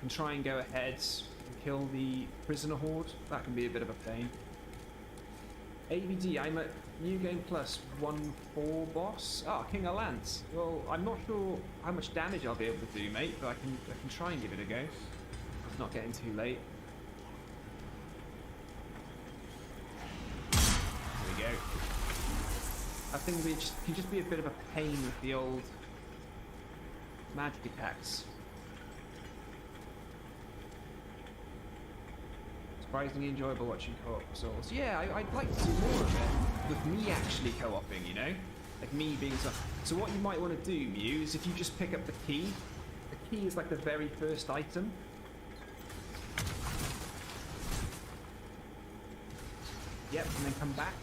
can try and go ahead and kill the prisoner horde. That can be a bit of a pain. ABD, I'm at New Game Plus 1-4 boss. Ah, King of Lance. Well, I'm not sure how much damage I'll be able to do, mate, but I can try and give it a go. It's not getting too late. There we go. I think we can just be a bit of a pain with the old magic attacks. Surprisingly enjoyable watching co-op Souls. Yeah, I'd like to do more of it. With me actually co-oping, you know? Like me being so what you might want to do, Mew, is if you just pick up the key. The key is like the very first item. Yep, and then come back.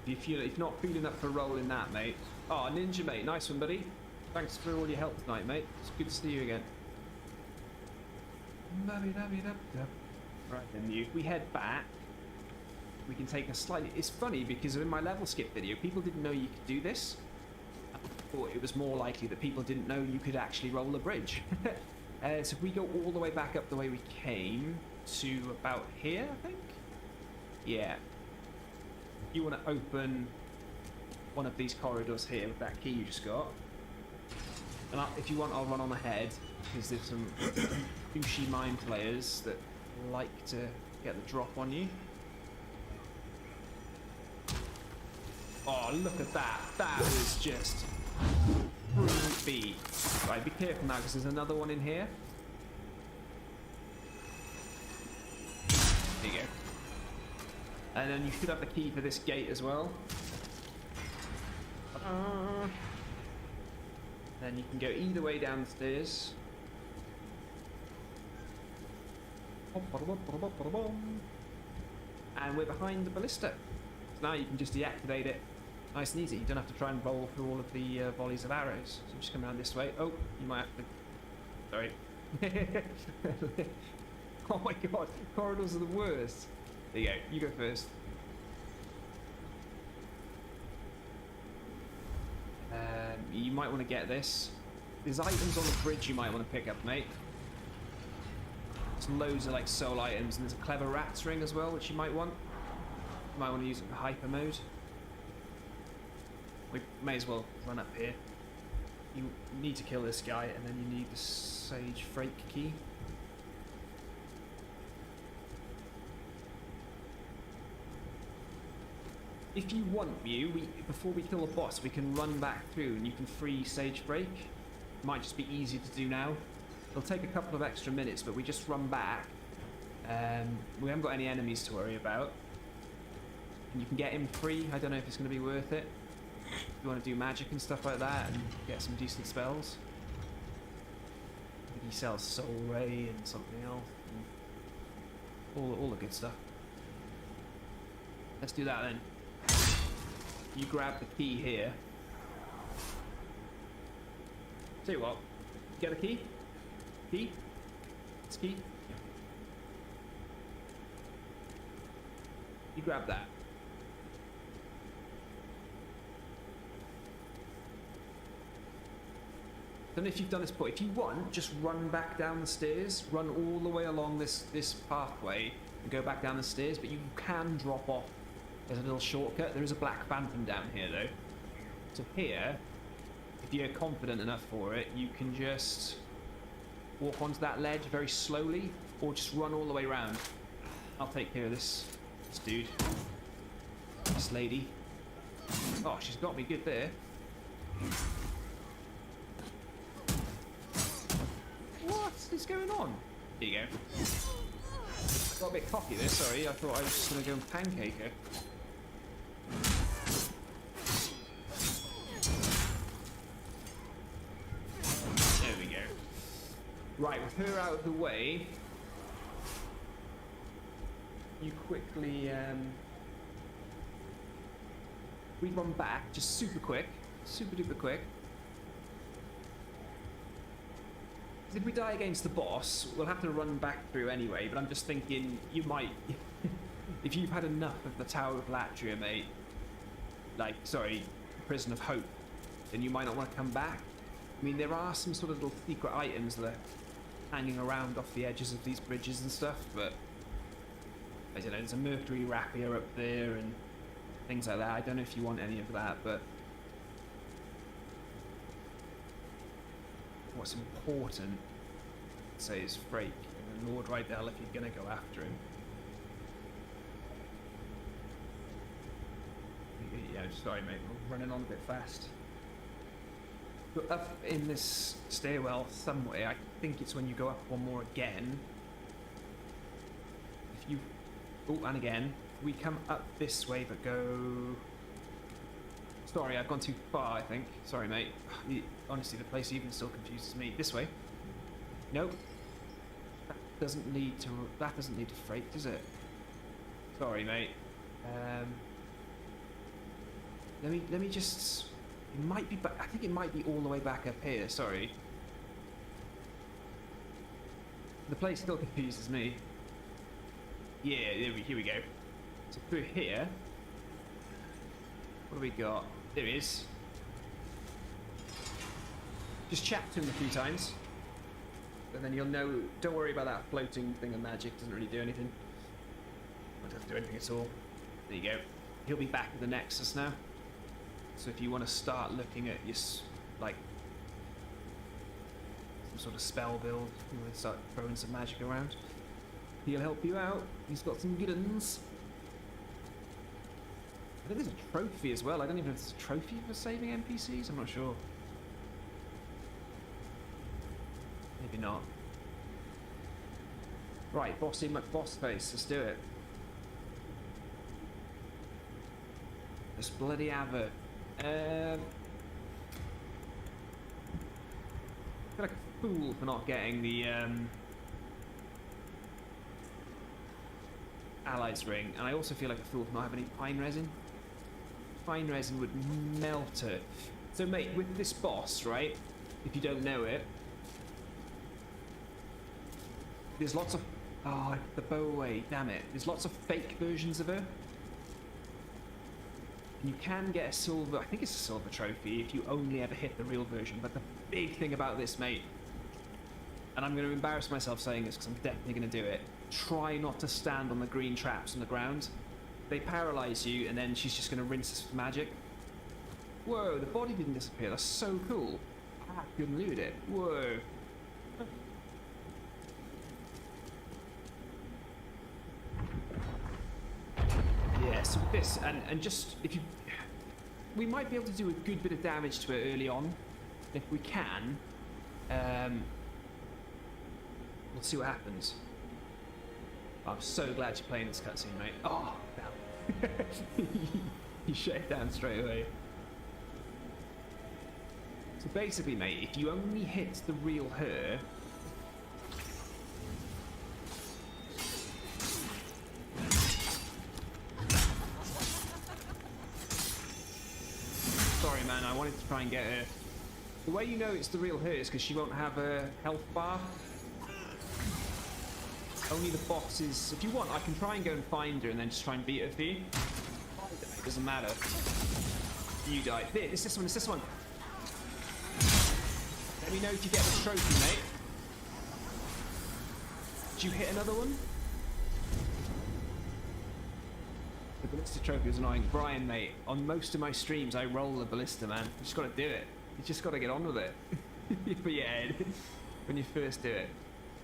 If you're not feeling up for rolling that, mate. Oh, Ninja, mate. Nice one, buddy. Thanks for all your help tonight, mate. It's good to see you again. Right then, if we head back, we can take a slightly... It's funny because in my level skip video, people didn't know you could do this. I thought it was more likely that people didn't know you could actually roll a bridge. So if we go all the way back up the way we came to about here, I think? Yeah. You want to open one of these corridors here with that key you just got. And if you want, I'll run on ahead, because there's some douchey mind players that like to get the drop on you. Oh, look at that. That was just creepy. Right, be careful now, because there's another one in here. There you go. And then you should have the key for this gate as well. Then you can go either way down the stairs. And we're behind the ballista. So now you can just deactivate it nice and easy. You don't have to try and roll through all of the volleys of arrows. So just come around this way. Oh, you might have to... Sorry. Oh my god, corridors are the worst. There you go, you go first. You might want to get this. There's items on the bridge you might want to pick up, mate. There's loads of like soul items, and there's a clever rat's ring as well, which you might want. You might want to use it for hyper mode. We may as well run up here. You need to kill this guy, and then you need the Sage Frake key. If you want, Mew, before we kill a boss, we can run back through and you can free Sage Frake. Might just be easier to do now. It'll take a couple of extra minutes, but we just run back. We haven't got any enemies to worry about. And you can get him free. I don't know if it's going to be worth it. If you want to do magic and stuff like that and get some decent spells. I think he sells Soul Ray and something else. And all the good stuff. Let's do that then. You grab the key here. Tell you what, get a key. Key. It's key. You grab that. Don't know if you've done this before. If you want, just run back down the stairs. Run all the way along this pathway and go back down the stairs. But you can drop off. There's a little shortcut. There is a Black Phantom down here, though. So here, if you're confident enough for it, you can just walk onto that ledge very slowly, or just run all the way around. I'll take care of this dude. This lady. Oh, she's got me good there. What is going on? Here you go. I got a bit cocky there, sorry. I thought I was just going to go and pancake her. There we go. Right, with her out of the way, you quickly, we run back, just super quick, super duper quick. If we die against the boss, we'll have to run back through anyway, but I'm just thinking, you might, if you've had enough of the Tower of Latria, mate, like, sorry, Prison of Hope, then you might not want to come back. I mean, there are some sort of little secret items that hanging around off the edges of these bridges and stuff, but I don't know, there's a mercury rapier up there and things like that. I don't know if you want any of that, but what's important, say, is Frake and Lord Rydell if you're going to go after him. Yeah, sorry mate, we're running on a bit fast. But up in this stairwell somewhere, I think it's when you go up one more again. If you... Oh, and again. We come up this way, but go... Sorry, I've gone too far, I think. Sorry, mate. Honestly, the place even still confuses me. This way. Nope. That doesn't lead to freight, does it? Sorry, mate. Let me just... It might be back... I think it might be all the way back up here, sorry. The place still confuses me. Yeah, here we go. So through here... What do we got? There he is. Just chat to him a few times. And then you'll know... Don't worry about that floating thing of magic. Doesn't really do anything. Won't have to do anything at all. There you go. He'll be back at the Nexus now. So if you want to start looking at your, like, some sort of spell build, you want to start throwing some magic around, he'll help you out. He's got some good uns. I think there's a trophy as well. I don't even know if there's a trophy for saving NPCs. I'm not sure. Maybe not. Right, bossy McBoss face. Let's do it. Let's bloody have it. I feel like a fool for not getting the Allies ring, and I also feel like a fool for not having any pine resin. Pine resin would melt it. So mate, with this boss, right, if you don't know it, there's lots of... Oh, I put the bow away, damn it. There's lots of fake versions of her. You can get a silver, I think it's a silver trophy if you only ever hit the real version, but the big thing about this, mate, and I'm going to embarrass myself saying this because I'm definitely going to do it, try not to stand on the green traps on the ground. They paralyze you and then she's just going to rinse us with magic. Whoa, the body didn't disappear, that's so cool. Ah, couldn't loot it. Whoa. Yeah, so with this, and just, if you... We might be able to do a good bit of damage to it early on. If we can, we'll see what happens. I'm so glad you're playing this cutscene, mate. Oh, no. You shut it down straight away. So basically, mate, if you only hit the real her... Sorry, man, I wanted to try and get her. The way you know it's the real her is because she won't have a health bar. Only the bosses. If you want, I can try and go and find her and then just try and beat her for you. It doesn't matter. You die. There, it's this one, it's this one. Let me know if you get the trophy, mate. Did you hit another one? The ballista trophy was annoying. Brian, mate, on most of my streams I roll the ballista, man. You just got to do it. You just got to get on with it. But yeah, when you first do it.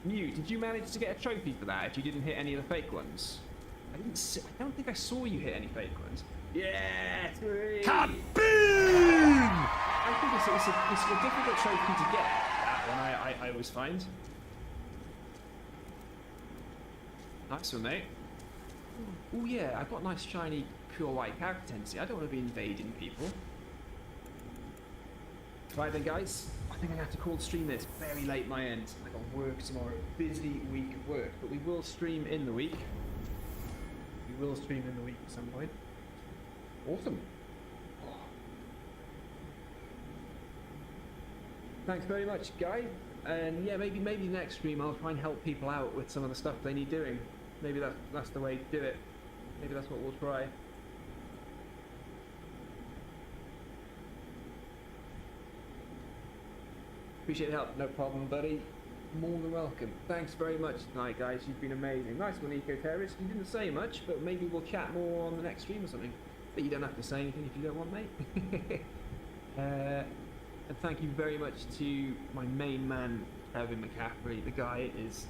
Mew, did you manage to get a trophy for that if you didn't hit any of the fake ones? I don't think I saw you hit any fake ones. Yeah! Kaboom! I think it's a difficult trophy to get. That one I always find. Nice one, mate. Oh yeah, I've got nice shiny pure white character tendency. I don't want to be invading people. Right then, guys. I think I'm going to have to call the stream this. Very late my end. I got work tomorrow. Busy week of work. But we will stream in the week. We will stream in the week at some point. Awesome. Oh. Thanks very much, Guy. And yeah, maybe next stream I'll try and help people out with some of the stuff they need doing. Maybe that's the way to do it. Maybe that's what we'll try. Appreciate the help. No problem, buddy. More than welcome. Thanks very much tonight, guys. You've been amazing. Nice one, Eco Terrorist. You didn't say much, but maybe we'll chat more on the next stream or something. But you don't have to say anything if you don't want, mate. And thank you very much to my main man, Evan McCaffrey. The guy is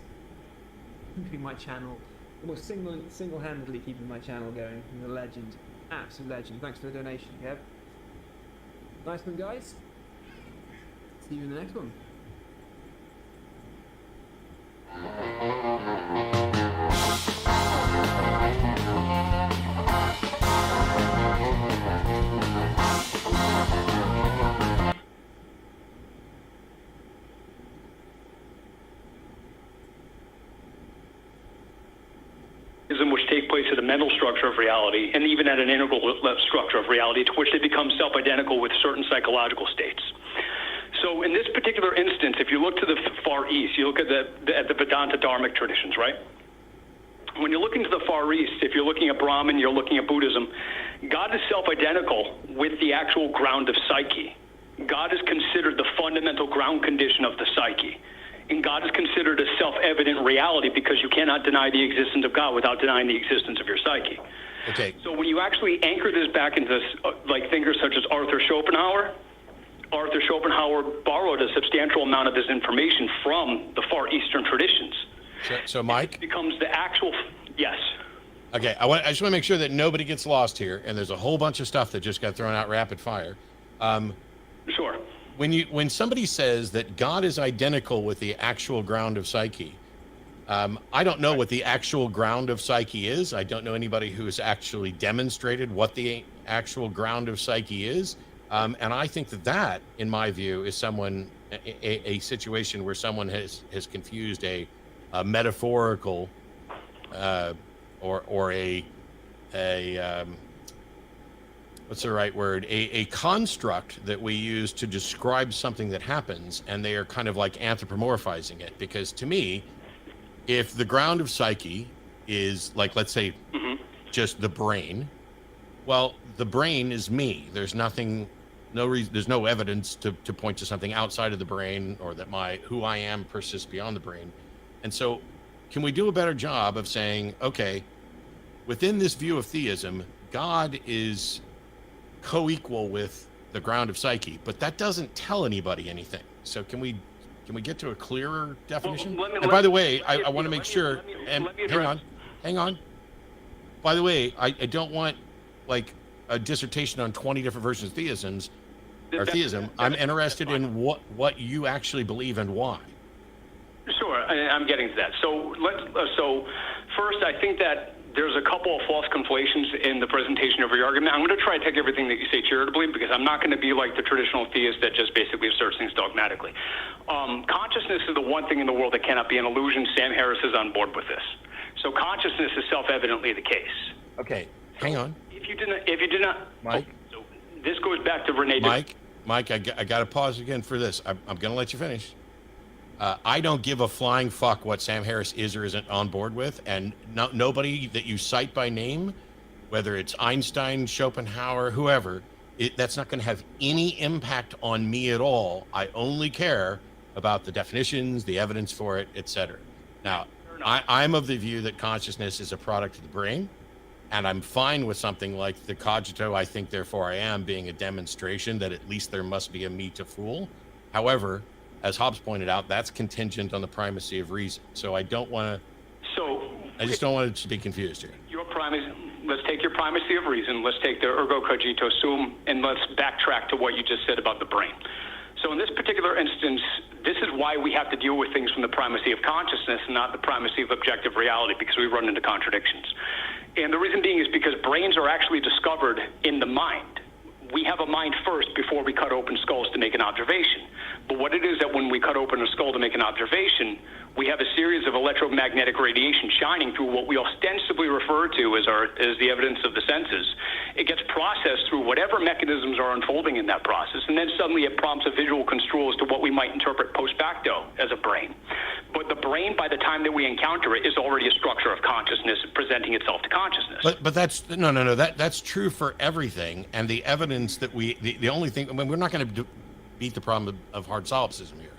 keeping my channel, almost single-handedly keeping my channel going. He's a legend, absolute legend. Thanks for the donation, Kev. Nice one, guys. See you in the next one. Which take place at a mental structure of reality, and even at an integral structure of reality, to which they become self-identical with certain psychological states. So in this particular instance, if you look to the Far East, you look at the Vedanta Dharmic traditions, right? When you're looking to the Far East, if you're looking at Brahman, you're looking at Buddhism, God is self-identical with the actual ground of psyche. God is considered the fundamental ground condition of the psyche. And God is considered a self-evident reality because you cannot deny the existence of God without denying the existence of your psyche. Okay. So when you actually anchor this back into like thinkers such as Arthur Schopenhauer borrowed a substantial amount of this information from the Far Eastern traditions. So Mike? It becomes the actual, yes. Okay, I just want to make sure that nobody gets lost here, and there's a whole bunch of stuff that just got thrown out rapid fire. Sure. When somebody says that God is identical with the actual ground of psyche, I don't know what the actual ground of psyche is. I don't know anybody who has actually demonstrated what the actual ground of psyche is. And I think that, in my view, is a situation where someone has confused a metaphorical or a what's the right word? A construct that we use to describe something that happens, and they are kind of like anthropomorphizing it. Because to me, if the ground of psyche is like, let's say, just the brain, well, the brain is me. There's nothing, no reason, there's no evidence to point to something outside of the brain, or that who I am persists beyond the brain. And so, can we do a better job of saying, okay, within this view of theism, God is co-equal with the ground of psyche, but that doesn't tell anybody anything. So can we get to a clearer definition? And by the way, I want to make sure, and hang on. By the way, I don't want like a dissertation on 20 different versions of theism. I'm interested in what you actually believe and why. Sure, I'm getting to that. So first, I think that there's a couple of false conflations in the presentation of your argument. I'm going to try to take everything that you say charitably, because I'm not going to be like the traditional theist that just basically asserts things dogmatically. Consciousness is the one thing in the world that cannot be an illusion. Sam Harris is on board with this. So consciousness is self-evidently the case. Okay, hang on. If you did not, Mike. So this goes back to Renee. Mike, I got to pause again for this. I'm going to let you finish. I don't give a flying fuck what Sam Harris is or isn't on board with, and nobody that you cite by name, whether it's Einstein, Schopenhauer, whoever, that's not going to have any impact on me at all. I only care about the definitions, the evidence for it, etc. Now, I'm of the view that consciousness is a product of the brain, and I'm fine with something like the cogito, I think, therefore I am, being a demonstration that at least there must be a me to fool. However, as Hobbes pointed out, that's contingent on the primacy of reason. So I just don't want it to be confused here. Let's take your primacy of reason. Let's take the ergo cogito sum, and let's backtrack to what you just said about the brain. So in this particular instance, this is why we have to deal with things from the primacy of consciousness and not the primacy of objective reality, because we run into contradictions. And the reason being is because brains are actually discovered in the mind. We have a mind first before we cut open skulls to make an observation. But what it is that when we cut open a skull to make an observation, we have a series of electromagnetic radiation shining through what we ostensibly refer to as the evidence of the senses. It gets processed through whatever mechanisms are unfolding in that process, and then suddenly it prompts a visual construal as to what we might interpret post facto as a brain. But the brain, by the time that we encounter it, is already a structure of consciousness presenting itself to consciousness. But that's no. That's true for everything, and the evidence that the only thing, I mean, we're not going to beat the problem of hard solipsism here.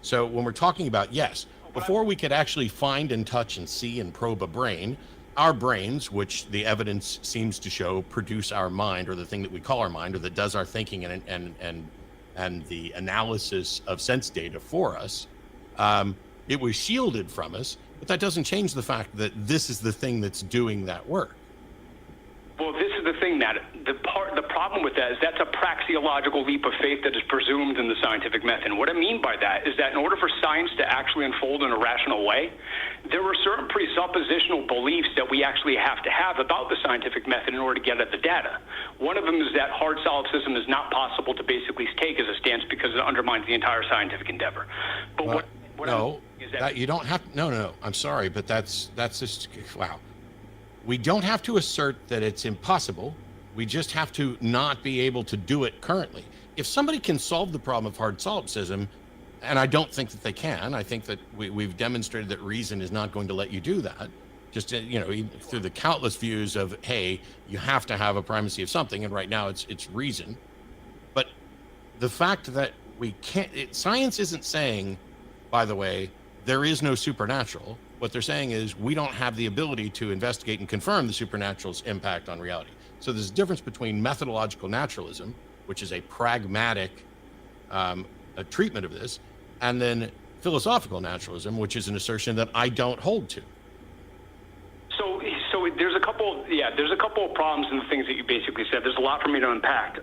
So when we're talking about, yes, before we could actually find and touch and see and probe a brain, our brains, which the evidence seems to show produce our mind, or the thing that we call our mind, or that does our thinking and the analysis of sense data for us, it was shielded from us, but that doesn't change the fact that this is the thing that's doing that work. Well, this is the thing, Matt. The problem with that is that's a praxeological leap of faith that is presumed in the scientific method. And what I mean by that is that in order for science to actually unfold in a rational way, there are certain presuppositional beliefs that we actually have to have about the scientific method in order to get at the data. One of them is that hard solipsism is not possible to basically take as a stance because it undermines the entire scientific endeavor. But what no, is that you don't have. No. I'm sorry, but that's just wow. We don't have to assert that it's impossible. We just have to not be able to do it currently. If somebody can solve the problem of hard solipsism, and I don't think that they can, I think that we've demonstrated that reason is not going to let you do that. Just, through the countless views of, hey, you have to have a primacy of something, and right now it's reason. But the fact that we can't, science isn't saying, by the way, there is no supernatural. What they're saying is we don't have the ability to investigate and confirm the supernatural's impact on reality. So there's a difference between methodological naturalism, which is a pragmatic a treatment of this, and then philosophical naturalism, which is an assertion that I don't hold to. So there's a couple of problems in the things that you basically said. There's a lot for me to unpack.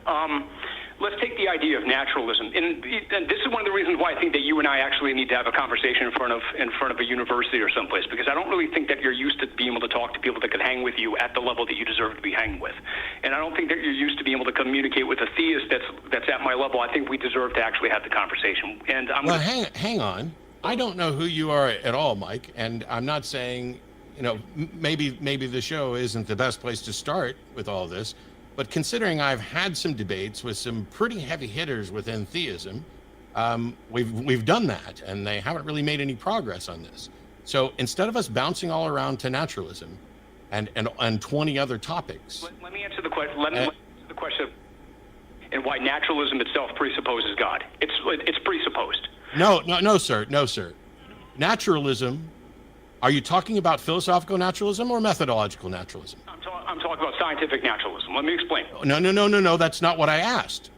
Let's take the idea of naturalism, and this is one of the reasons why I think that you and I actually need to have a conversation in front of a university or someplace, because I don't really think that you're used to being able to talk to people that can hang with you at the level that you deserve to be hanging with, and I don't think that you're used to being able to communicate with a theist that's at my level. I think we deserve to actually have the conversation. And hang on. I don't know who you are at all, Mike, and I'm not saying, maybe the show isn't the best place to start with all this. But considering I've had some debates with some pretty heavy hitters within theism, we've done that, and they haven't really made any progress on this. So instead of us bouncing all around to naturalism and 20 other topics, let me answer the question. Let me answer the question, and why naturalism itself presupposes God. It's presupposed. No, sir. Naturalism. Are you talking about philosophical naturalism or methodological naturalism? I'm talking about scientific naturalism. Let me explain. No. That's not what I asked.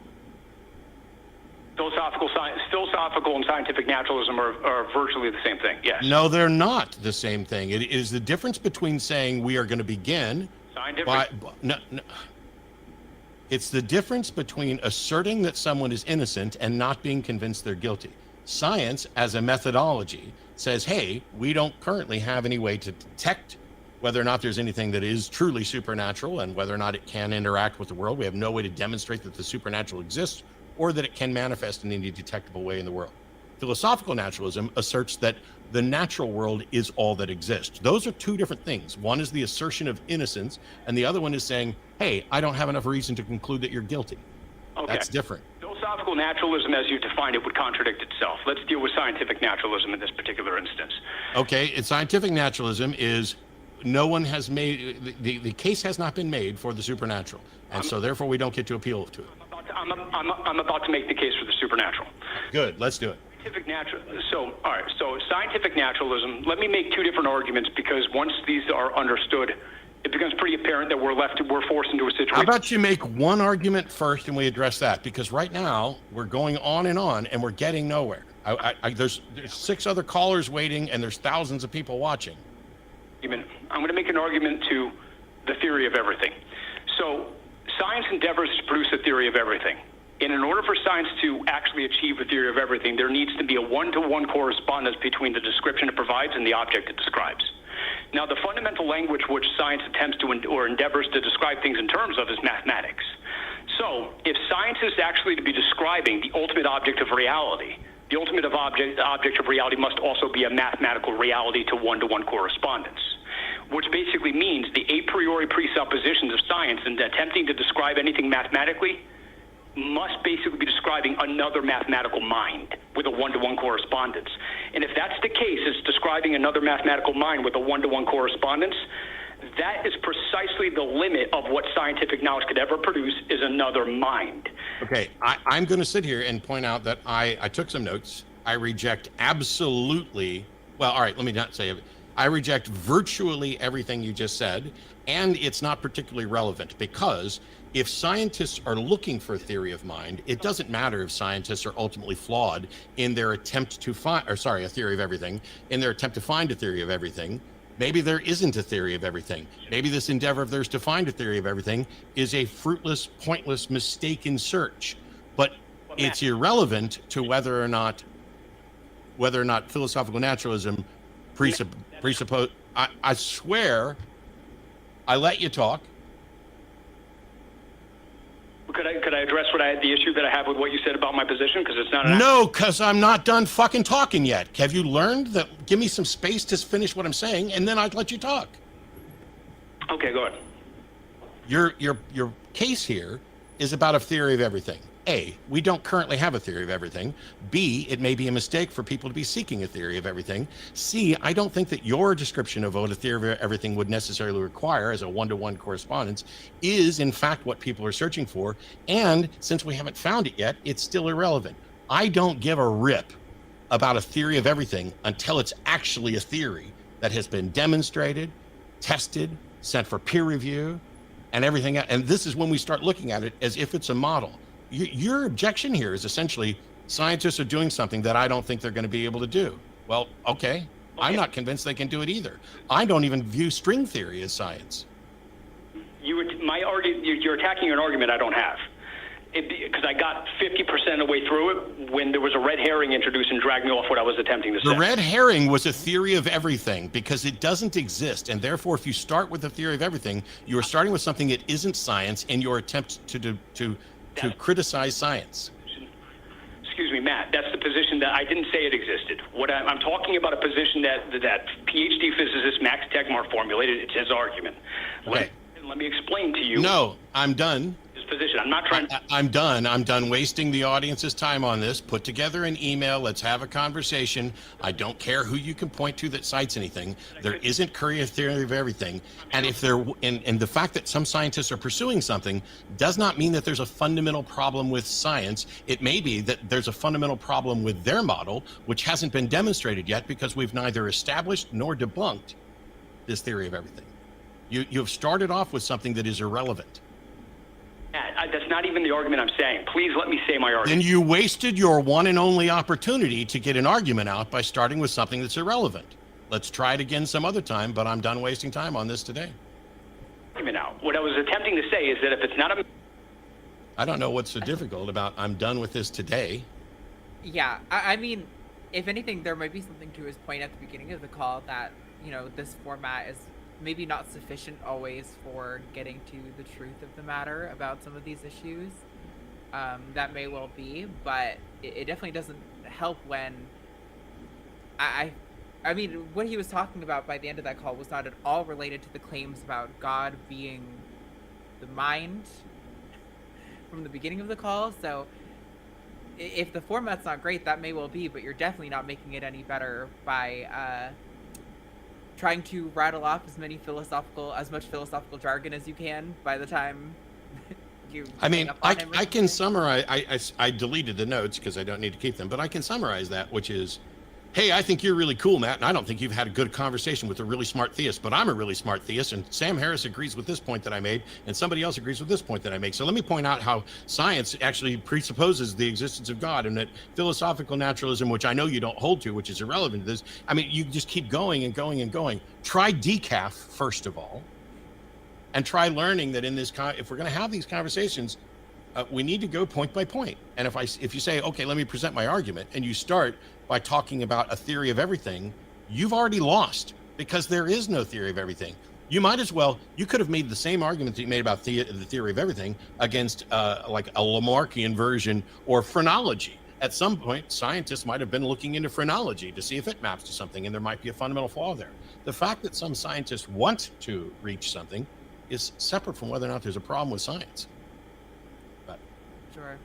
Philosophical and scientific naturalism are virtually the same thing. Yes. No, they're not the same thing. It is the difference between saying we are going to begin scientific. No. It's the difference between asserting that someone is innocent and not being convinced they're guilty. Science, as a methodology, says, hey, we don't currently have any way to detect whether or not there's anything that is truly supernatural and whether or not it can interact with the world. We have no way to demonstrate that the supernatural exists or that it can manifest in any detectable way in the world. Philosophical naturalism asserts that the natural world is all that exists. Those are two different things. One is the assertion of innocence, and the other one is saying, hey, I don't have enough reason to conclude that you're guilty. Okay. That's different. Philosophical naturalism, as you defined it, would contradict itself. Let's deal with scientific naturalism in this particular instance. Okay, scientific naturalism is no one has made, the case has not been made for the supernatural, and so therefore we don't get to appeal to it. I'm about to make the case for the supernatural. Good, let's do it. So scientific naturalism, let me make two different arguments, because once these are understood, it becomes pretty apparent that we're forced into a situation. How about you make one argument first and we address that? Because right now we're going on and we're getting nowhere. There's 6 other callers waiting and there's thousands of people watching. I'm going to make an argument to the theory of everything. So science endeavors to produce a theory of everything. And in order for science to actually achieve a theory of everything, there needs to be a one-to-one correspondence between the description it provides and the object it describes. Now, the fundamental language which science attempts to or endeavors to describe things in terms of is mathematics. So if science is actually to be describing the ultimate object of reality, the ultimate object of reality must also be a mathematical reality to one-to-one correspondence, which basically means the a priori presuppositions of science in attempting to describe anything mathematically must basically be describing another mathematical mind with a one-to-one correspondence. And if that's the case, it's describing another mathematical mind with a one-to-one correspondence, that is precisely the limit of what scientific knowledge could ever produce, is another mind. Okay, I'm going to sit here and point out that I took some notes, I reject absolutely, well, all right, let me not say it. I reject virtually everything you just said, and it's not particularly relevant because if scientists are looking for a theory of mind, it doesn't matter if scientists are ultimately flawed in their attempt to find, or sorry, a theory of everything, in their attempt to find a theory of everything. Maybe there isn't a theory of everything. Maybe this endeavor of theirs to find a theory of everything is a fruitless, pointless, mistaken search. But it's irrelevant to whether or not philosophical naturalism presuppose. I swear, I let you talk. Could I address the issue that I have with what you said about my position? Because it's not. No, because I'm not done fucking talking yet. Have you learned that? Give me some space to finish what I'm saying, and then I'd let you talk. Okay, go ahead. Your case here is about a theory of everything. A, we don't currently have a theory of everything. B, it may be a mistake for people to be seeking a theory of everything. C, I don't think that your description of what a theory of everything would necessarily require as a one-to-one correspondence is in fact what people are searching for. And since we haven't found it yet, it's still irrelevant. I don't give a rip about a theory of everything until it's actually a theory that has been demonstrated, tested, sent for peer review, and everything. And this is when we start looking at it as if it's a model. Your objection here is essentially scientists are doing something that I don't think they're going to be able to do. Well, okay. I'm not convinced they can do it either. I don't even view string theory as science. You're attacking an argument I don't have. Because I got 50% of the way through it when there was a red herring introduced and dragged me off what I was attempting to say. The red herring was a theory of everything because it doesn't exist. And therefore, if you start with a theory of everything, you are starting with something that isn't science in your attempt to criticize science. Excuse me, Matt, that's the position that I didn't say it existed. I'm talking about a position that PhD physicist Max Tegmark formulated. It's his argument. Okay. Let me explain to you. No, I'm done. His position. I'm not trying. I'm done. I'm done wasting the audience's time on this. Put together an email. Let's have a conversation. I don't care who you can point to that cites anything. There isn't currently a theory of everything. And if and the fact that some scientists are pursuing something does not mean that there's a fundamental problem with science. It may be that there's a fundamental problem with their model, which hasn't been demonstrated yet because we've neither established nor debunked this theory of everything. You've started off with something that is irrelevant. That's not even the argument I'm saying. Please let me say my argument. Then you wasted your one and only opportunity to get an argument out by starting with something that's irrelevant. Let's try it again some other time, but I'm done wasting time on this today. What I was attempting to say is that if it's not a... I don't know what's so difficult about I'm done with this today. Yeah, I mean, if anything, there might be something to his point at the beginning of the call that, this format is maybe not sufficient always for getting to the truth of the matter about some of these issues. That may well be, but it definitely doesn't help when I mean, what he was talking about by the end of that call was not at all related to the claims about God being the mind from the beginning of the call. So if the format's not great, that may well be, but you're definitely not making it any better by trying to rattle off as much philosophical jargon as you can by the time you... I mean, I can summarize, I deleted the notes because I don't need to keep them, but I can summarize that, which is, hey, I think you're really cool, Matt, and I don't think you've had a good conversation with a really smart theist, but I'm a really smart theist, and Sam Harris agrees with this point that I made, and somebody else agrees with this point that I make. So let me point out how science actually presupposes the existence of God, and that philosophical naturalism, which I know you don't hold to, which is irrelevant to this, I mean, you just keep going and going and going. Try decaf, first of all, and try learning that in this, if we're going to have these conversations, we need to go point by point. And if you say, okay, let me present my argument, and you start by talking about a theory of everything, you've already lost because there is no theory of everything. You might as well, you could have made the same argument that you made about the theory of everything against like a Lamarckian version or phrenology. At some point, scientists might have been looking into phrenology to see if it maps to something, and there might be a fundamental flaw there. The fact that some scientists want to reach something is separate from whether or not there's a problem with science. But Sure,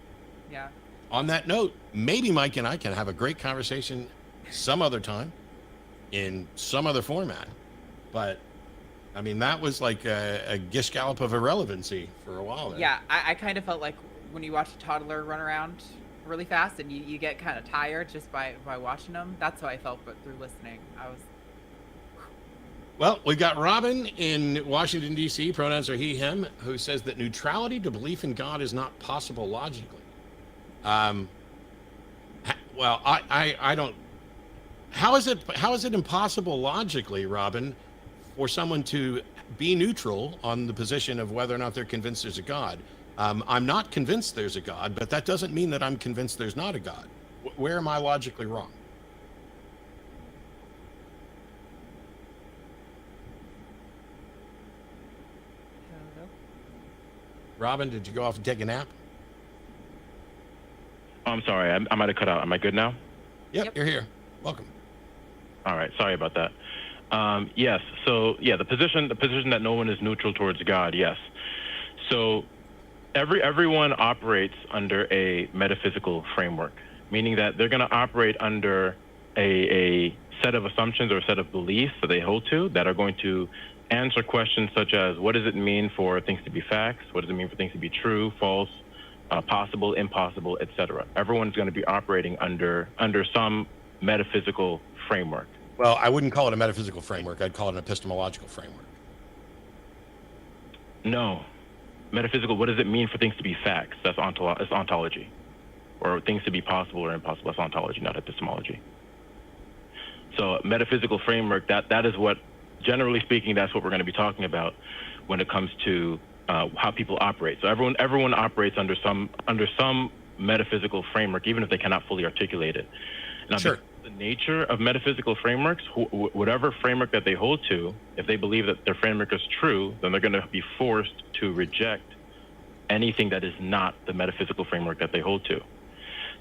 yeah. On that note, maybe Mike and I can have a great conversation some other time in some other format. But, I mean, that was like a gish gallop of irrelevancy for a while there. Yeah, I kind of felt like when you watch a toddler run around really fast, and you get kind of tired just by watching them. That's how I felt, but through listening, I was. Well, we got Robin in Washington, D.C., pronouns are he, him, who says that neutrality to belief in God is not possible logically. Well, I don't. How is it impossible logically, Robin, for someone to be neutral on the position of whether or not they're convinced there's a God? I'm not convinced there's a God, but that doesn't mean that I'm convinced there's not a God. Where am I logically wrong? Robin, did you go off and take a nap? Oh, I'm sorry. I might have cut out. Am I good now? Yep, you're here. Welcome. All right. Sorry about that. Yes. So, yeah, the position that no one is neutral towards God. Yes. So, everyone operates under a metaphysical framework, meaning that they're going to operate under a set of assumptions or a set of beliefs that they hold to that are going to answer questions such as, what does it mean for things to be facts? What does it mean for things to be true, false, possible, impossible, etc.? Everyone's going to be operating under some metaphysical framework. Well, I wouldn't call it a metaphysical framework. I'd call it an epistemological framework. No. Metaphysical, what does it mean for things to be facts? That's ontology. Or things to be possible or impossible. That's ontology, not epistemology. So metaphysical framework, that is what, generally speaking, that's what we're going to be talking about when it comes to how people operate. So everyone operates under some metaphysical framework, even if they cannot fully articulate it. Now, sure. The nature of metaphysical frameworks, whatever framework that they hold to, if they believe that their framework is true, then they're going to be forced to reject anything that is not the metaphysical framework that they hold to.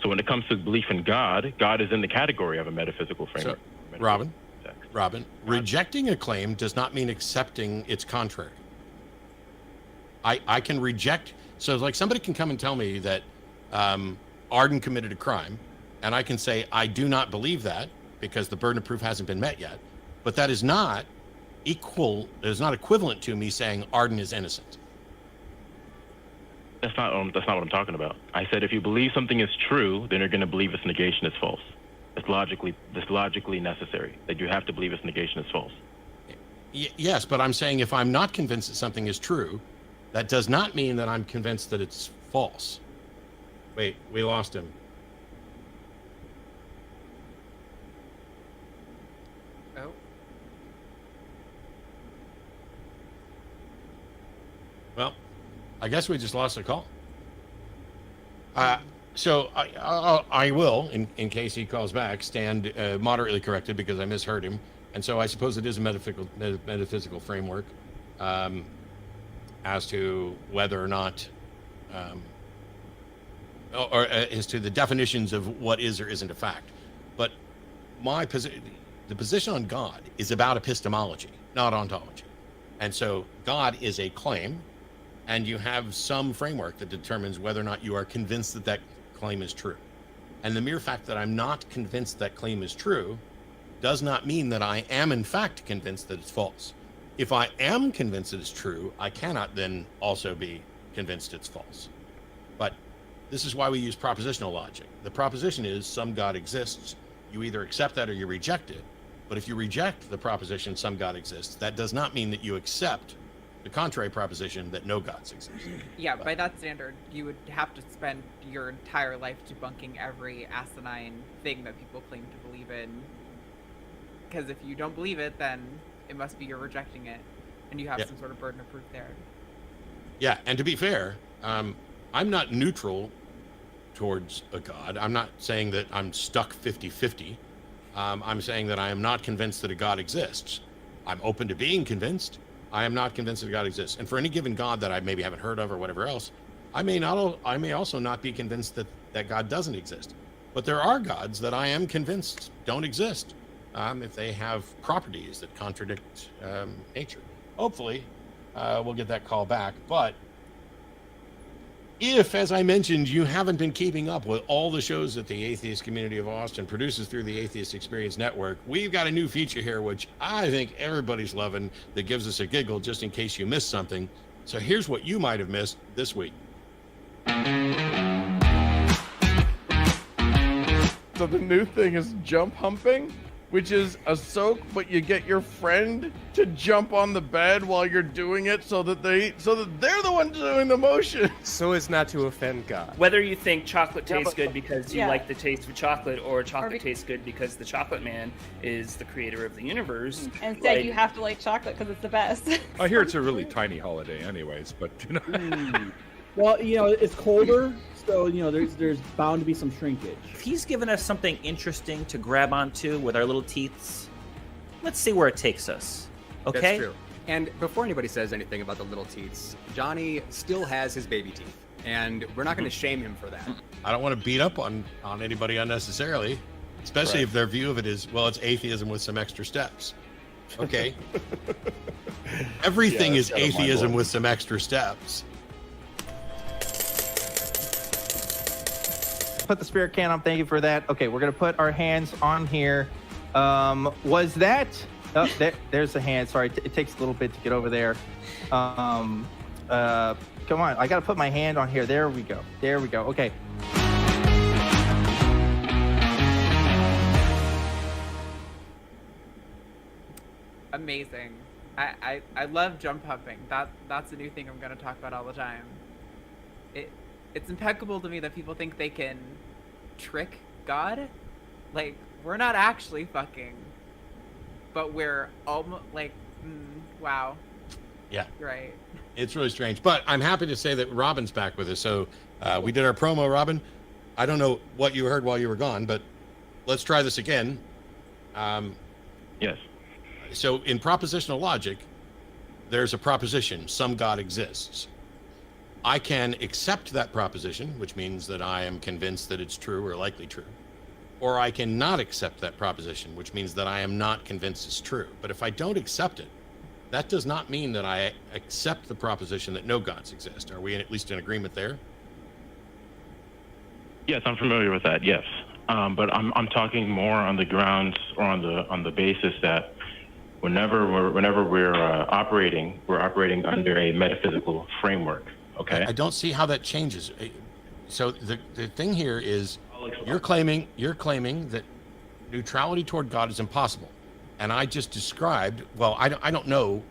So when it comes to belief in God, God is in the category of a metaphysical framework. So, Robin, rejecting a claim does not mean accepting its contrary. I can reject, so like somebody can come and tell me that Arden committed a crime, and I can say, I do not believe that because the burden of proof hasn't been met yet. But that is not equivalent to me saying Arden is innocent. That's not what I'm talking about. I said if you believe something is true, then you're going to believe its negation is false. It's logically necessary that you have to believe its negation is false. Yes, but I'm saying if I'm not convinced that something is true, that does not mean that I'm convinced that it's false. Wait, we lost him. Oh. Well, I guess we just lost the call. So I will, in case he calls back, stand moderately corrected because I misheard him. And so I suppose it is a metaphysical framework as to whether or not, or as to the definitions of what is or isn't a fact. But the position on God is about epistemology, not ontology. And so God is a claim, and you have some framework that determines whether or not you are convinced that that claim is true. And the mere fact that I'm not convinced that claim is true does not mean that I am in fact convinced that it's false. If I am convinced that it's true, I cannot then also be convinced it's false. But this is why we use propositional logic. The proposition is some God exists. You either accept that or you reject it. But if you reject the proposition some God exists, that does not mean that you accept the contrary proposition that no gods exist. Yeah, by that standard, you would have to spend your entire life debunking every asinine thing that people claim to believe in. Because if you don't believe it, then it must be you're rejecting it, and you have some sort of burden of proof there. Yeah, and to be fair, I'm not neutral towards a God. I'm not saying that I'm stuck 50-50. I'm saying that I am not convinced that a God exists. I'm open to being convinced. I am not convinced that God exists. And for any given God that I maybe haven't heard of or whatever else, I may also not be convinced that God doesn't exist. But there are gods that I am convinced don't exist if they have properties that contradict nature. Hopefully, we'll get that call back. But if, as I mentioned, you haven't been keeping up with all the shows that the atheist community of Austin produces through the Atheist Experience Network, we've got a new feature here, which I think everybody's loving, that gives us a giggle just in case you missed something. So here's what you might have missed this week. So the new thing is jump humping, which is a soak, but you get your friend to jump on the bed while you're doing it, so that they're the ones doing the motion. So as not to offend God. Whether you think chocolate tastes good because you Yeah. like the taste of chocolate, or chocolate tastes good because the chocolate man is the creator of the universe. Instead, like- you have to like chocolate because it's the best. I hear it's a really tiny holiday, anyways. But you know, Well, you know, it's colder, so you know there's bound to be some shrinkage. If he's given us something interesting to grab onto with our little teeths, let's see where it takes us. Okay? That's true. And before anybody says anything about the little teeths, Johnny still has his baby teeth, and we're not going to shame him for that. I don't want to beat up on anybody unnecessarily, especially if their view of it is, well, it's atheism with some extra steps. Okay. Everything is atheism with some extra steps. Put the spirit can on. Thank you for that. Okay, we're gonna put our hands on here. Was that? Oh, there's the hand. Sorry, it takes a little bit to get over there. Come on, I gotta put my hand on here. There we go. There we go. Okay. Amazing. I love jump humping. That's a new thing I'm gonna talk about all the time. It's impeccable to me that people think they can trick God. Like, we're not actually fucking, but we're almost like, wow. Yeah. Right. It's really strange, but I'm happy to say that Robin's back with us. So we did our promo, Robin. I don't know what you heard while you were gone, but let's try this again. Yes. So in propositional logic, there's a proposition, some God exists. I can accept that proposition, which means that I am convinced that it's true or likely true. Or I can not accept that proposition, which means that I am not convinced it's true. But if I don't accept it, that does not mean that I accept the proposition that no gods exist. Are we at least in agreement there? Yes, I'm familiar with that. Yes, but I'm talking more on the grounds or on the basis that whenever we're operating, we're operating under a metaphysical framework. Okay. I don't see how that changes. So the thing here is you're claiming that neutrality toward God is impossible. And I just described, well, I don't know.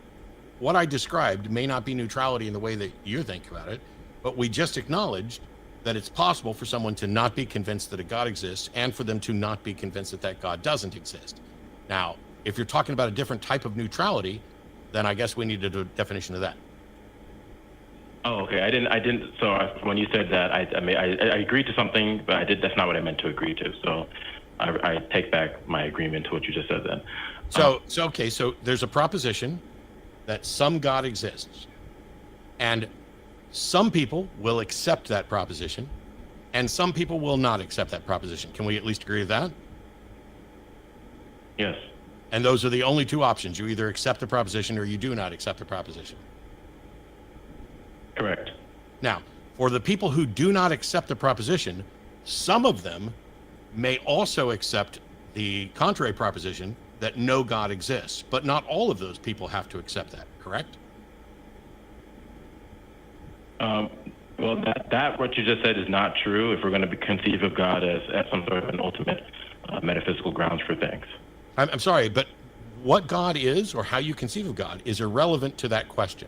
What I described may not be neutrality in the way that you think about it, but we just acknowledged that it's possible for someone to not be convinced that a God exists and for them to not be convinced that that God doesn't exist. Now, if you're talking about a different type of neutrality, then I guess we need a definition of that. Oh, okay. I didn't. So when you said that, I agreed to something, but that's not what I meant to agree to. So I take back my agreement to what you just said then. So there's a proposition that some God exists, and some people will accept that proposition, and some people will not accept that proposition. Can we at least agree with that? Yes. And those are the only two options. You either accept the proposition or you do not accept the proposition. Correct. Now, for the people who do not accept the proposition, some of them may also accept the contrary proposition that no God exists, but not all of those people have to accept that, correct? Well, that what you just said is not true if we're going to conceive of God as some sort of an ultimate metaphysical grounds for things. I'm sorry, but what God is or how you conceive of God is irrelevant to that question.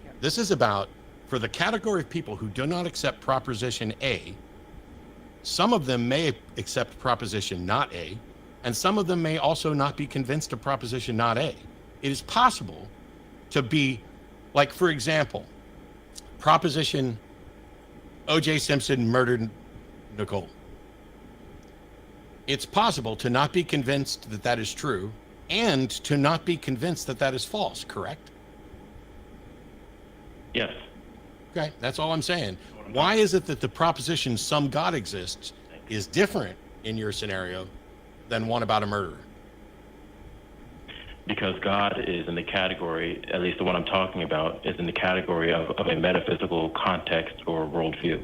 Yeah. This is about, for the category of people who do not accept proposition A, some of them may accept proposition not A, and some of them may also not be convinced of proposition not A. It is possible to be, like, for example, proposition O.J. Simpson murdered Nicole. It's possible to not be convinced that that is true and to not be convinced that that is false, correct? Yes. Okay, that's all I'm saying. Why is it that the proposition some God exists is different in your scenario than one about a murderer? Because God is in the category, at least the one I'm talking about, is in the category of a metaphysical context or worldview.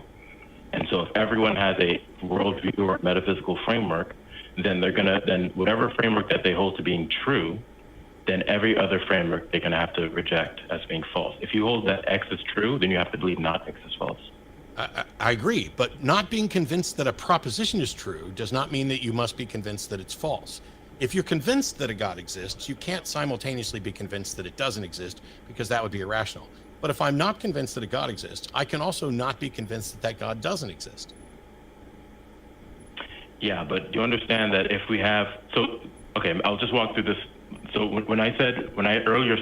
And so if everyone has a worldview or metaphysical framework, then then whatever framework that they hold to being true, then every other framework they're going to have to reject as being false. If you hold that X is true, then you have to believe not X is false. I agree, but not being convinced that a proposition is true does not mean that you must be convinced that it's false. If you're convinced that a God exists, you can't simultaneously be convinced that it doesn't exist, because that would be irrational. But if I'm not convinced that a God exists, I can also not be convinced that that God doesn't exist. Yeah, but you understand that if we have, so, okay, I'll just walk through this. So when I said earlier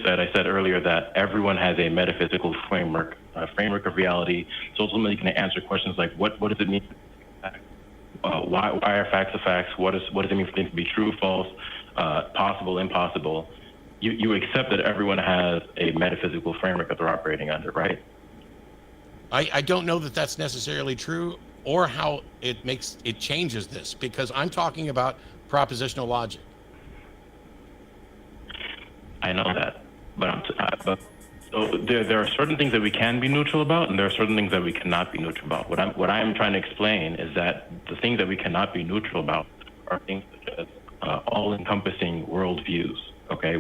that everyone has a metaphysical framework, a framework of reality, so ultimately going to answer questions like what does it mean? Why are facts the facts? What does it mean for things to be true, false, possible, impossible? You accept that everyone has a metaphysical framework that they're operating under, right? I don't know that that's necessarily true, or how it changes this, because I'm talking about propositional logic. I know that, but so there are certain things that we can be neutral about, and there are certain things that we cannot be neutral about. What I'm trying to explain is that the things that we cannot be neutral about are things such as all-encompassing worldviews. Okay,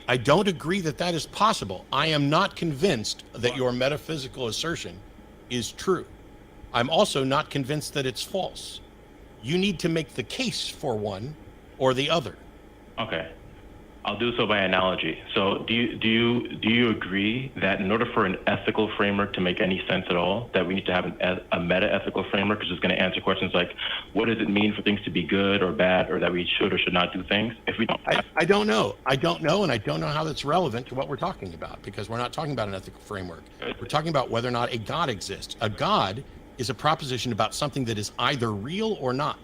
I don't agree that that is possible. I am not convinced that your metaphysical assertion is true. I'm also not convinced that it's false. You need to make the case for one or the other. Okay. I'll do so by analogy. So do you agree that in order for an ethical framework to make any sense at all, that we need to have a meta-ethical framework, which is going to answer questions like, what does it mean for things to be good or bad, or that we should or should not do things? If we don't, I don't know. I don't know, and I don't know how that's relevant to what we're talking about, because we're not talking about an ethical framework. We're talking about whether or not a God exists. A God is a proposition about something that is either real or not.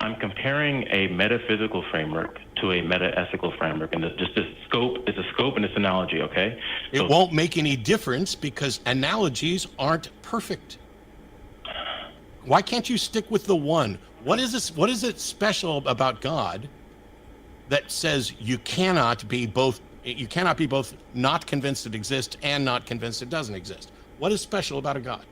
I'm comparing a metaphysical framework to a meta-ethical framework, and just this scope is a scope in this analogy, okay? It won't make any difference because analogies aren't perfect. Why can't you stick with the one? What is this? What is it special about God that says you cannot be both not convinced it exists and not convinced it doesn't exist? What is special about a God?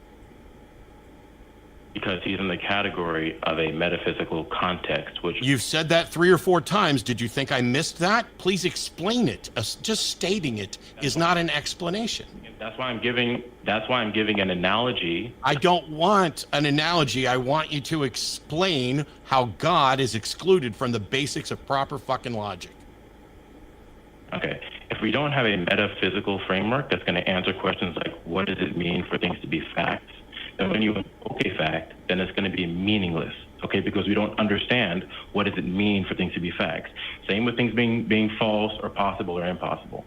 Because he's in the category of a metaphysical context, which... You've said that 3 or 4 times. Did you think I missed that? Please explain it. Just stating it is not an explanation. That's why I'm giving an analogy. I don't want an analogy. I want you to explain how God is excluded from the basics of proper fucking logic. Okay. If we don't have a metaphysical framework that's going to answer questions like, what does it mean for things to be facts? And when you invoke a fact, then it's going to be meaningless, okay? Because we don't understand what does it mean for things to be facts. Same with things being false or possible or impossible,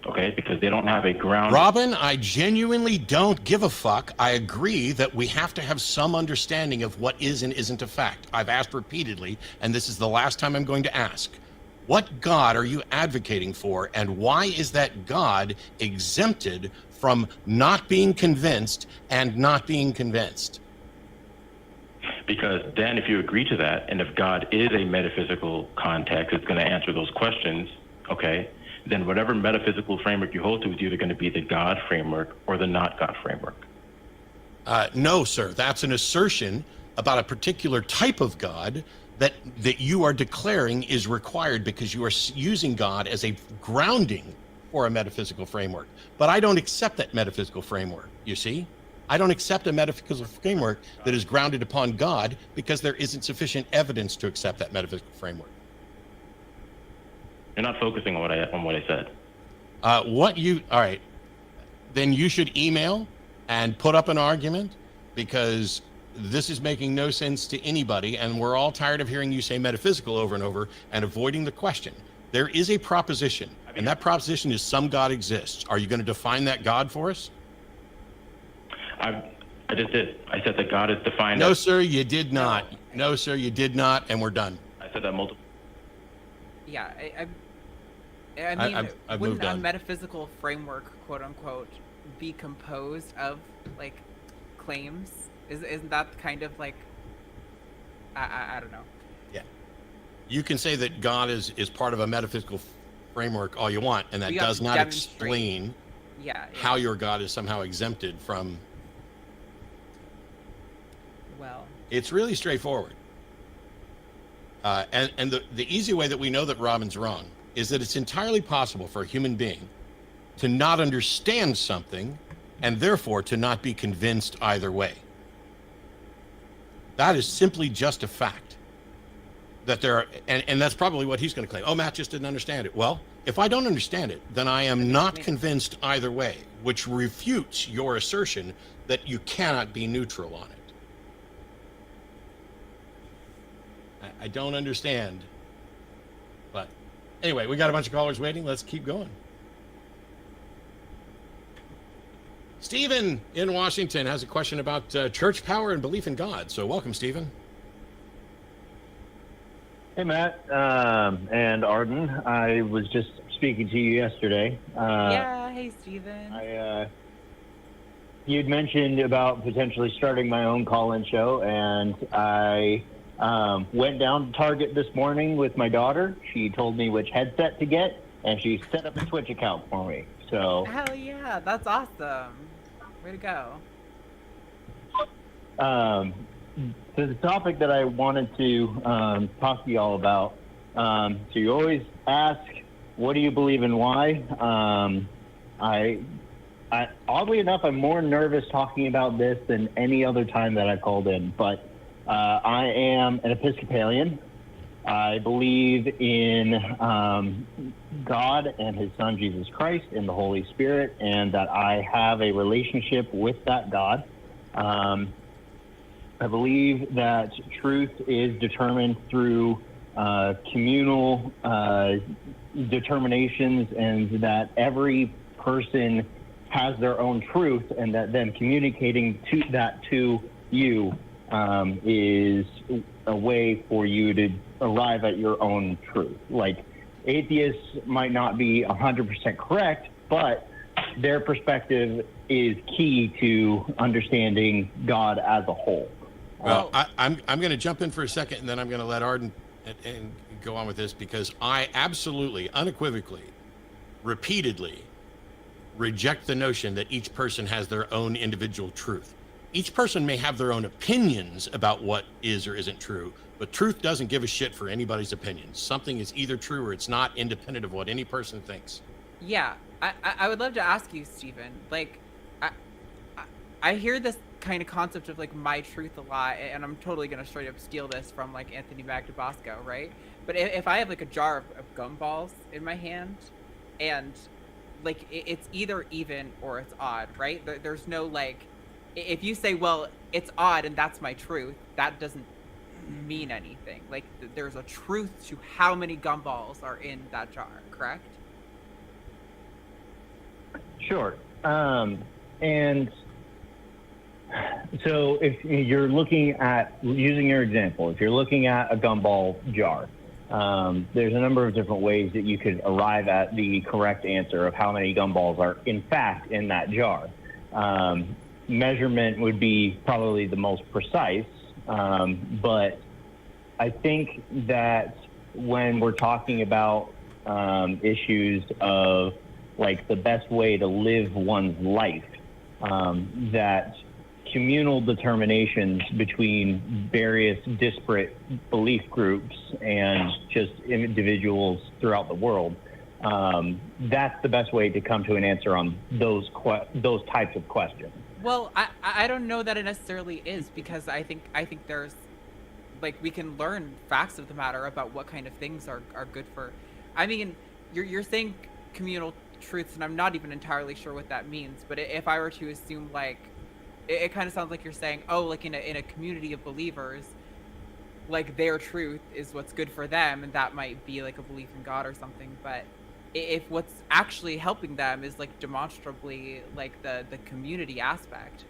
okay? Because they don't have a ground. Robin, I genuinely don't give a fuck. I agree that we have to have some understanding of what is and isn't a fact. I've asked repeatedly, and this is the last time I'm going to ask. What God are you advocating for, and why is that God exempted from not being convinced and not being convinced? Because then if you agree to that, and if God is a metaphysical context that's going to answer those questions, okay, then whatever metaphysical framework you hold to is either going to be the God framework or the not God framework. No, sir. That's an assertion about a particular type of God that you are declaring is required because you are using God as a grounding for a metaphysical framework. But I don't accept that metaphysical framework, you see? I don't accept a metaphysical framework that is grounded upon God because there isn't sufficient evidence to accept that metaphysical framework. You're not focusing on what I said. All right. Then you should email and put up an argument, because this is making no sense to anybody, and we're all tired of hearing you say metaphysical over and over and avoiding the question. There is a proposition, and that proposition is some God exists. Are you going to define that God for us? I just did. I said that God is defined. No, sir, you did not. No, sir, you did not, and we're done. I said that multiple. Yeah, I mean, I've wouldn't moved on. a metaphysical framework, quote unquote, be composed of like claims? Isn't that kind of like, I don't know. Yeah. You can say that God is part of a metaphysical framework all you want, and that does not explain how your God is somehow exempted from. Well, it's really straightforward. And the easy way that we know that Robin's wrong is that it's entirely possible for a human being to not understand something and therefore to not be convinced either way. That is simply just a fact. That there are, and that's probably what he's going to claim. Oh, Matt just didn't understand it. Well, if I don't understand it, then I am not convinced either way, which refutes your assertion that you cannot be neutral on it. I don't understand. But anyway, we got a bunch of callers waiting. Let's keep going. Stephen in Washington has a question about church power and belief in God. So welcome, Stephen. Hey, Matt and Arden. I was just speaking to you yesterday. Yeah, hey, Steven. You'd mentioned about potentially starting my own call-in show, and I went down to Target this morning with my daughter. She told me which headset to get, and she set up a Twitch account for me. So Hell yeah, that's awesome. Way to go. So the topic that I wanted to talk to you all about, so you always ask, what do you believe and why? I oddly enough, I'm more nervous talking about this than any other time that I've called in, but I am an Episcopalian. I believe in God and his son, Jesus Christ, and the Holy Spirit, and that I have a relationship with that God. I believe that truth is determined through communal determinations, and that every person has their own truth, and that then communicating to you is a way for you to arrive at your own truth. Like, atheists might not be 100% correct, but their perspective is key to understanding God as a whole. Well, I'm going to jump in for a second, and then I'm going to let Arden and go on with this, because I absolutely, unequivocally, repeatedly reject the notion that each person has their own individual truth. Each person may have their own opinions about what is or isn't true, but truth doesn't give a shit for anybody's opinion. Something is either true or it's not, independent of what any person thinks. Yeah, I would love to ask you, Stephen. Like, I hear this kind of concept of like my truth a lot, and I'm totally gonna straight up steal this from like Anthony Magdabosco, right? But if I have like a jar of gumballs in my hand, and like it's either even or it's odd, right? There's no like, if you say, well, it's odd and that's my truth, that doesn't mean anything. Like, there's a truth to how many gumballs are in that jar, correct? Sure. And so if you're looking at, using your example, if you're looking at a gumball jar, there's a number of different ways that you could arrive at the correct answer of how many gumballs are in fact in that jar. Measurement would be probably the most precise, but I think that when we're talking about issues of like the best way to live one's life, that communal determinations between various disparate belief groups and just individuals throughout the world, that's the best way to come to an answer on those types of questions. Well, I don't know that it necessarily is, because I think there's, like, we can learn facts of the matter about what kind of things are good for. I mean, you're saying communal truths, and I'm not even entirely sure what that means. But if I were to assume, like, it kind of sounds like you're saying, oh, like in a community of believers, like their truth is what's good for them, and that might be like a belief in God or something. But if what's actually helping them is like demonstrably like the community aspect,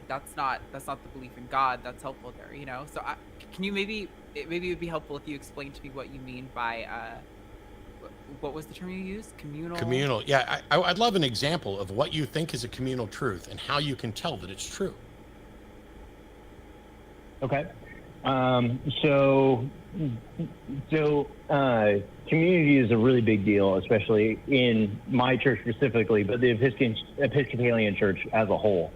that's not the belief in God that's helpful there, you know? So can you maybe it would be helpful if you explained to me what you mean by what was the term you used? Communal? Yeah, I'd love an example of what you think is a communal truth and how you can tell that it's true. Okay. So community is a really big deal, especially in my church specifically, but the Episcopalian Church as a whole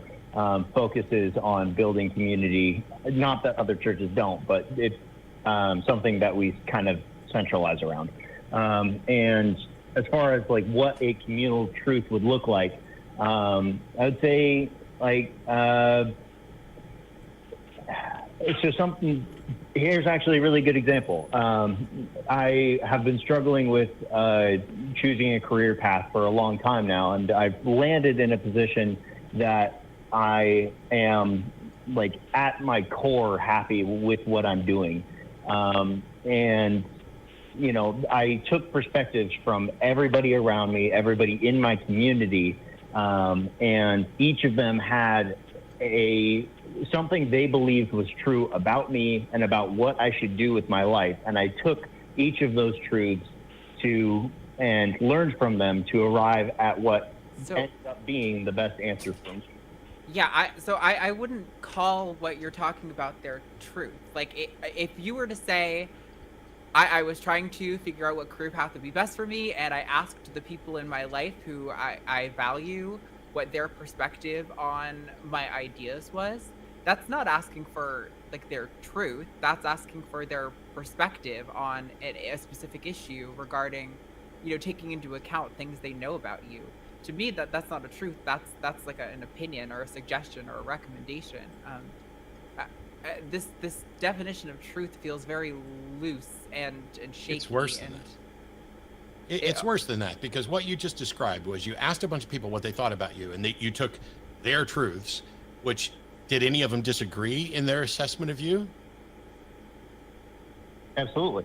focuses on building community. Not that other churches don't, but it's something that we kind of centralize around. And as far as like what a communal truth would look like, I would say like so something. Here's actually a really good example. I have been struggling with choosing a career path for a long time now, and I've landed in a position that I am like at my core happy with what I'm doing. And you know, I took perspectives from everybody around me, everybody in my community, and each of them had something they believed was true about me and about what I should do with my life. And I took each of those truths and learned from them to arrive at what ended up being the best answer for me. Yeah, I wouldn't call what you're talking about their truth. Like, if you were to say, I was trying to figure out what career path would be best for me, and I asked the people in my life who I value what their perspective on my ideas was, that's not asking for like their truth. That's asking for their perspective on a specific issue regarding, you know, taking into account things they know about you. To me, that's not a truth. That's like an opinion or a suggestion or a recommendation. This definition of truth feels very loose and shaky. It's worse than that. It's worse than that, because what you just described was you asked a bunch of people what they thought about you, and you took their truths, which, did any of them disagree in their assessment of you? Absolutely.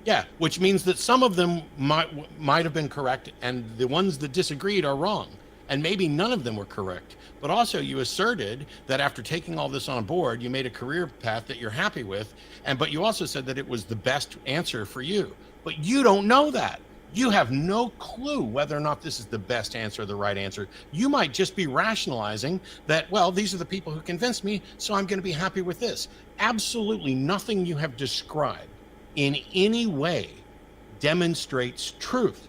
Yeah, which means that some of them might have been correct, and the ones that disagreed are wrong. And maybe none of them were correct. But also you asserted that after taking all this on board, you made a career path that you're happy with, but you also said that it was the best answer for you. But you don't know that. You have no clue whether or not this is the best answer or the right answer. You might just be rationalizing that, well, these are the people who convinced me, so I'm going to be happy with this. Absolutely nothing you have described in any way demonstrates truth.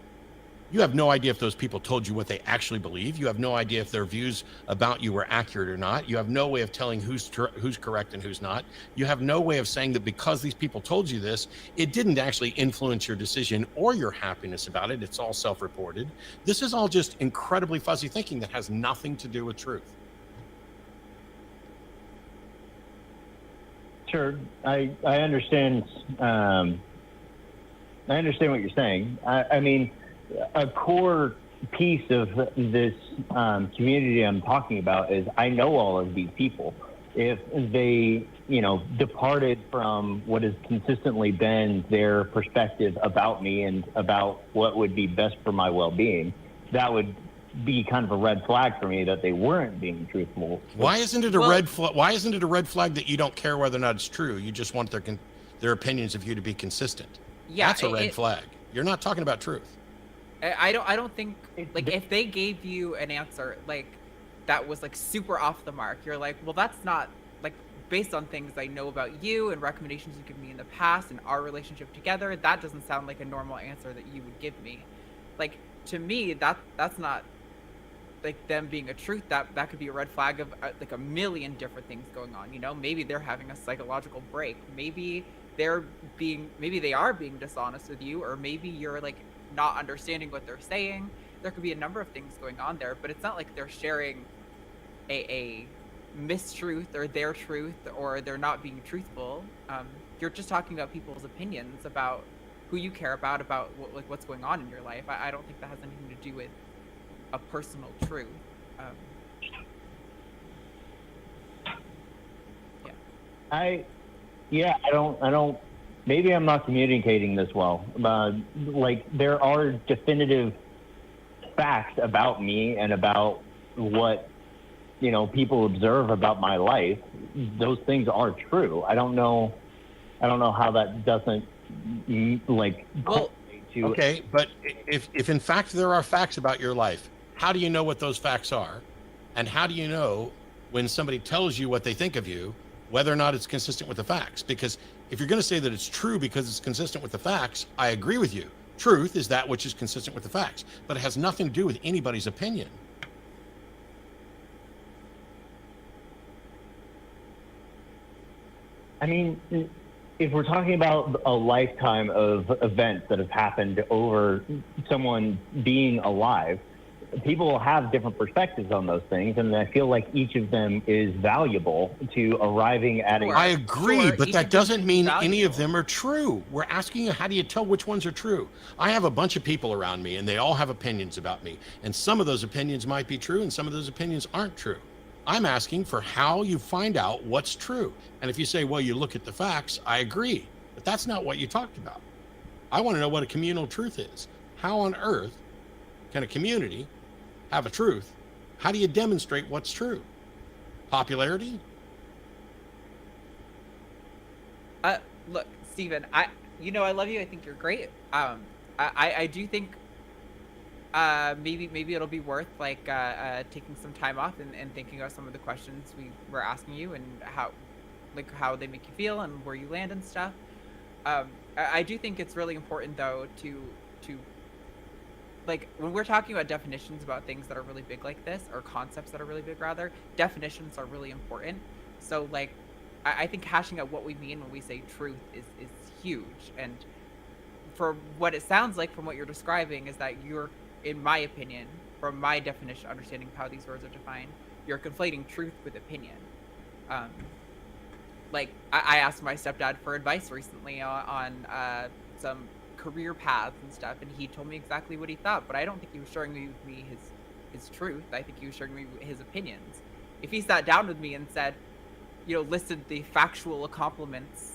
You have no idea if those people told you what they actually believe. You have no idea if their views about you were accurate or not. You have no way of telling who's correct and who's not. You have no way of saying that because these people told you this, it didn't actually influence your decision or your happiness about it. It's all self-reported. This is all just incredibly fuzzy thinking that has nothing to do with truth. Sure, I understand. I understand what you're saying. I mean, a core piece of this community I'm talking about is I know all of these people. If they, you know, departed from what has consistently been their perspective about me and about what would be best for my well-being, that would be kind of a red flag for me that they weren't being truthful. Why isn't it a red flag? Why isn't it a red flag that you don't care whether or not it's true? You just want their opinions of you to be consistent. Yeah, that's a red flag. You're not talking about truth. I don't think, like, if they gave you an answer like that was like super off the mark, you're like, well, that's not like based on things I know about you and recommendations you've given me in the past and our relationship together. That doesn't sound like a normal answer that you would give me. Like, to me, that's not like them being a truth. That could be a red flag of like a million different things going on. You know, maybe they're having a psychological break. Maybe they are being dishonest with you, or maybe you're like not understanding what they're saying. There could be a number of things going on there, but it's not like they're sharing a mistruth or their truth, or they're not being truthful. You're just talking about people's opinions about who you care about what's going on in your life. I don't think that has anything to do with a personal truth. I don't. Maybe I'm not communicating this well. Like, there are definitive facts about me and about what, you know, people observe about my life. Those things are true. I don't know how that doesn't like. Well, okay, but if in fact there are facts about your life, how do you know what those facts are? And how do you know when somebody tells you what they think of you, whether or not it's consistent with the facts? Because if you're going to say that it's true because it's consistent with the facts, I agree with you. Truth is that which is consistent with the facts, but it has nothing to do with anybody's opinion. I mean, if we're talking about a lifetime of events that have happened over someone being alive, people have different perspectives on those things, and I feel like each of them is valuable to arriving at a. I agree, Sure, but each that of them doesn't is mean any of valuable. them are true. We're asking you, how do you tell which ones are true? I have a bunch of people around me, and they all have opinions about me. And some of those opinions might be true, and some of those opinions aren't true. I'm asking for how you find out what's true. And if you say, well, you look at the facts, I agree. But that's not what you talked about. I want to know what a communal truth is. How on earth can a community have a truth? How do you demonstrate what's true? Popularity? Look, Steven, I love you. I think you're great. I do think maybe it'll be worth like taking some time off and thinking about some of the questions we were asking you and how they make you feel and where you land and stuff. I do think it's really important though to like when we're talking about definitions about things that are really big like this, or concepts that are really big rather, definitions are really important. So like I think hashing out what we mean when we say truth is huge. And for what it sounds like from what you're describing is that you're, in my opinion, from my definition, understanding how these words are defined, you're conflating truth with opinion. Like I asked my stepdad for advice recently on some career paths and stuff, and he told me exactly what he thought, but I don't think he was sharing with me his truth. I think he was sharing me his opinions. If he sat down with me and said, listed the factual accomplishments